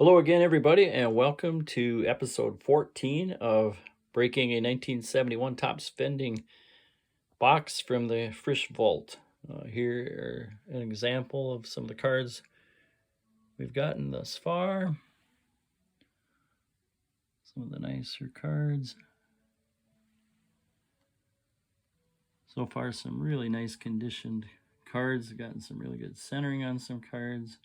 Hello again, everybody, and welcome to episode 14 of breaking a 1971 Topps Vending box from the Fritsch Vault. Here are an example of some of the cards we've gotten thus far. Some of the nicer cards. So far, some really nice conditioned cards. I've gotten some really good centering on some cards.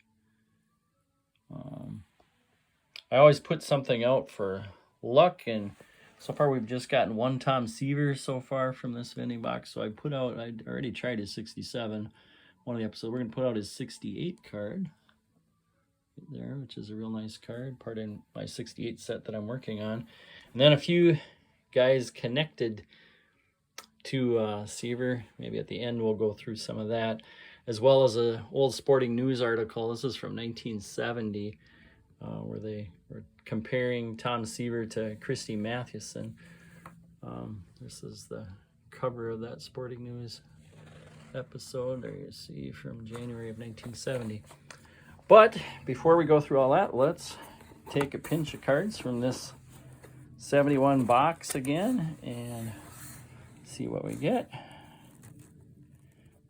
I always put something out for luck, and so far we've just gotten one Tom Seaver so far from this vending box. So I already tried his 67 one of the episodes. We're going to put out his 68 card right there, which is a real nice card, part in my 68 set that I'm working on. And then a few guys connected to Seaver. Maybe at the end we'll go through some of that, as well as an old Sporting News article. This is from 1970. Where they were comparing Tom Seaver to Christy Mathewson. This is the cover of that Sporting News episode, there you see, from January of 1970. But before we go through all that, let's take a pinch of cards from this 71 box again and see what we get. I've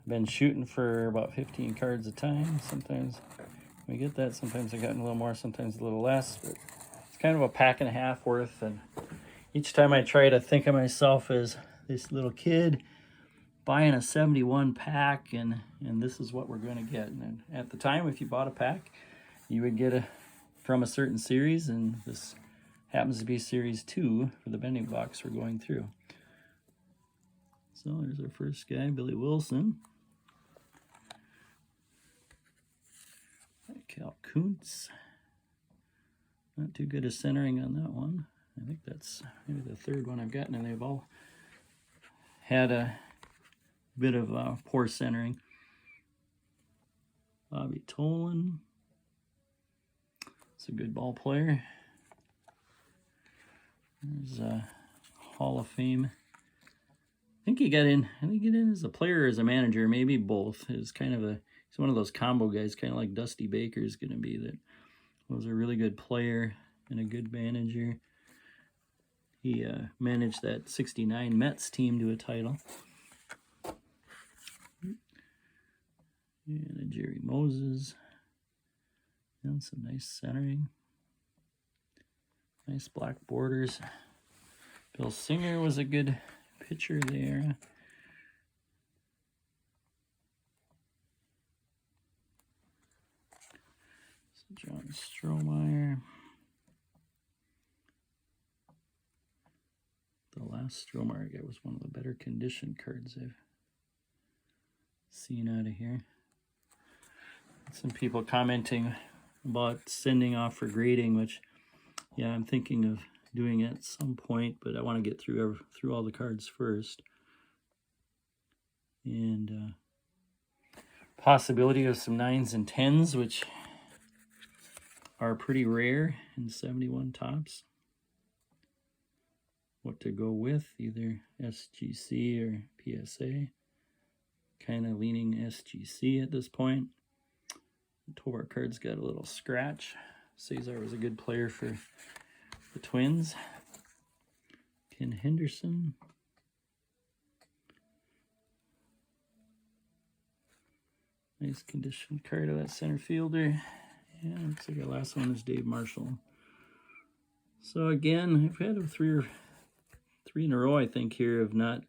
been shooting for about 15 cards a time. Sometimes we get that. Sometimes I've gotten a little more, sometimes a little less, but it's kind of a pack and a half worth. And each time I try to think of myself as this little kid buying a 71 pack, and this is what we're going to get. And at the time, if you bought a pack, you would get from a certain series, and this happens to be series 2 for the vending box we're going through. So there's our first guy, Billy Wilson. Cal Kuntz. Not too good at centering on that one. I think that's maybe the third one I've gotten, and they've all had a bit of poor centering. Bobby Tolan. It's a good ball player. There's a Hall of Fame. I think he got in as a player or as a manager, maybe both. He's one of those combo guys, kind of like Dusty Baker is going to be. That was a really good player and a good manager. He managed that 69 Mets team to a title. And a Jerry Moses. And some nice centering. Nice black borders. Bill Singer was a good pitcher there. John Strohmeyer. The last Strohmeyer guy was one of the better conditioned cards I've seen out of here. Some people commenting about sending off for grading, which, yeah, I'm thinking of doing at some point, but I want to get through all the cards first. And possibility of some 9s and 10s, which are pretty rare in 71 Topps. What to go with, either SGC or PSA. Kind of leaning SGC at this point. The Tovar card's got a little scratch. Cesar was a good player for the Twins. Ken Henderson. Nice conditioned card of that center fielder. Yeah, looks like our last one is Dave Marshall. So again, I've had three in a row, I think, here of not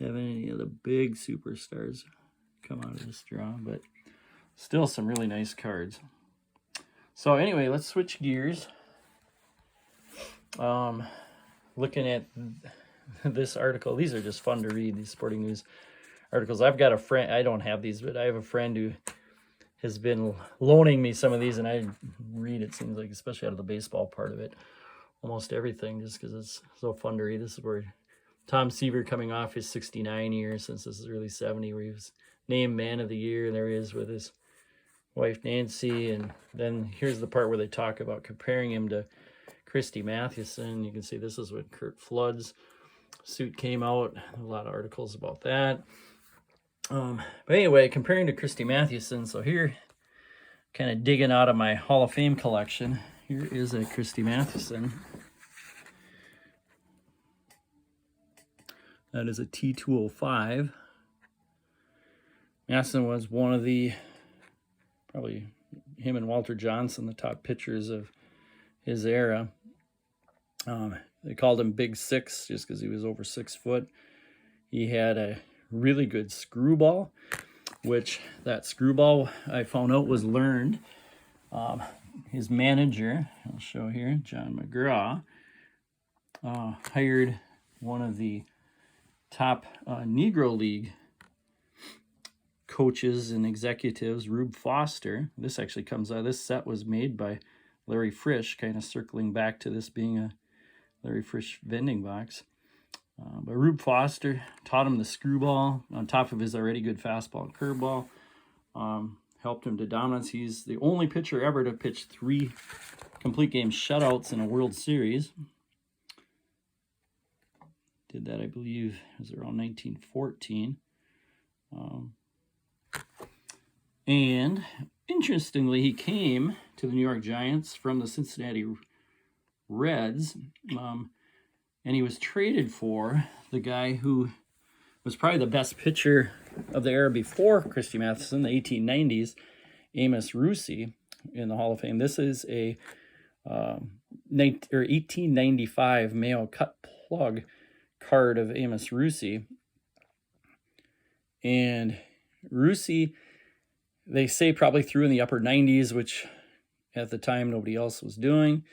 having any of the big superstars come out of this draw, but still some really nice cards. So anyway, let's switch gears. Looking at this article, these are just fun to read, these Sporting News articles. I've got a friend, I don't have these, but I have a friend who has been loaning me some of these, and I read, it seems like, especially out of the baseball part of it, almost everything, just because it's so fun to read. This is where Tom Seaver, coming off his 69 year, since this is really 70, where he was named Man of the Year, and there he is with his wife Nancy. And then here's the part where they talk about comparing him to Christy Mathewson. You can see this is when Curt Flood's suit came out. A lot of articles about that. But anyway, comparing to Christy Mathewson, so here kind of digging out of my Hall of Fame collection. Here is a Christy Mathewson. That is a T205. Mathewson was one of the, probably him and Walter Johnson, the top pitchers of his era. They called him Big Six just because he was over 6 foot. He had a really good screwball, which that screwball I found out was learned. His manager, I'll show here, John McGraw, hired one of the top Negro League coaches and executives, Rube Foster. This actually comes out, this set was made by Larry Fritsch, kind of circling back to this being a Larry Fritsch vending box. But Rube Foster taught him the screwball on top of his already good fastball and curveball. Helped him to dominance. He's the only pitcher ever to pitch 3 complete game shutouts in a World Series. Did that, I believe, it was around 1914. And interestingly, he came to the New York Giants from the Cincinnati Reds, and he was traded for the guy who was probably the best pitcher of the era before Christy Mathewson, the 1890s, Amos Rusie, in the Hall of Fame. This is a 1895 Mayo cut plug card of Amos Rusie. And Rusie, they say probably threw in the upper 90s, which at the time nobody else was doing.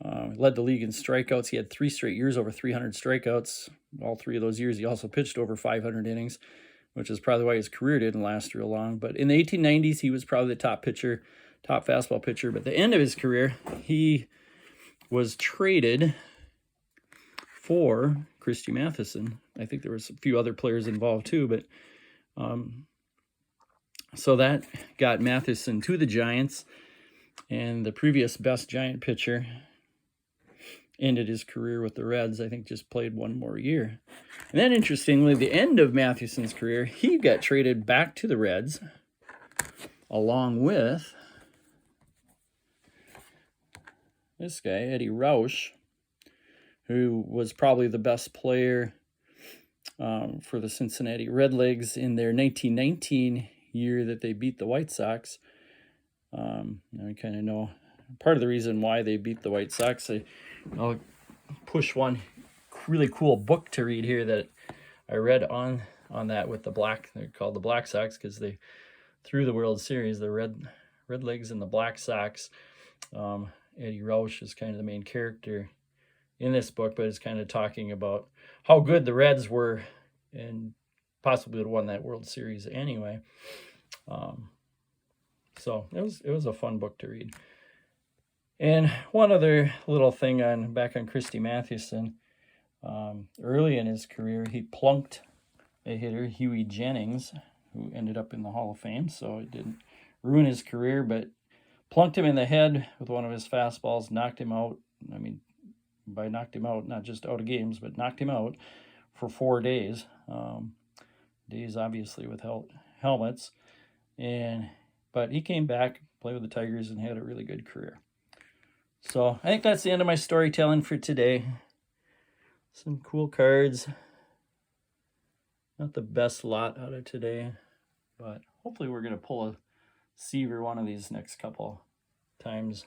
Led the league in strikeouts. He had 3 straight years over 300 strikeouts. All 3 of those years, he also pitched over 500 innings, which is probably why his career didn't last real long. But in the 1890s, he was probably the top pitcher, top fastball pitcher. But at the end of his career, he was traded for Christy Mathewson. I think there was a few other players involved too, but so that got Mathewson to the Giants, and the previous best Giant pitcher ended his career with the Reds. I think just played 1 more year. And then interestingly, the end of Mathewson's career, he got traded back to the Reds along with this guy, Eddie Rausch, who was probably the best player for the Cincinnati Redlegs in their 1919 year that they beat the White Sox. I kind of know part of the reason why they beat the White Sox. I'll push one really cool book to read here that I read on that with the Black. They're called the Black Sox because they threw the World Series, the Redlegs and the Black Sox. Eddie Rausch is kind of the main character in this book, but it's kind of talking about how good the Reds were and possibly would have won that World Series anyway. So it was a fun book to read. And one other little thing back on Christy Mathewson. Early in his career, he plunked a hitter, Huey Jennings, who ended up in the Hall of Fame, so it didn't ruin his career, but plunked him in the head with one of his fastballs, knocked him out. I mean, by knocked him out, not just out of games, but knocked him out for 4 days. Days, obviously, without helmets. But he came back, played with the Tigers, and had a really good career. So I think that's the end of my storytelling for today. Some cool cards. Not the best lot out of today, but hopefully we're going to pull a Seaver one of these next couple times.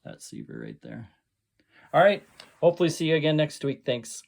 That Seaver right there. All right. Hopefully see you again next week. Thanks.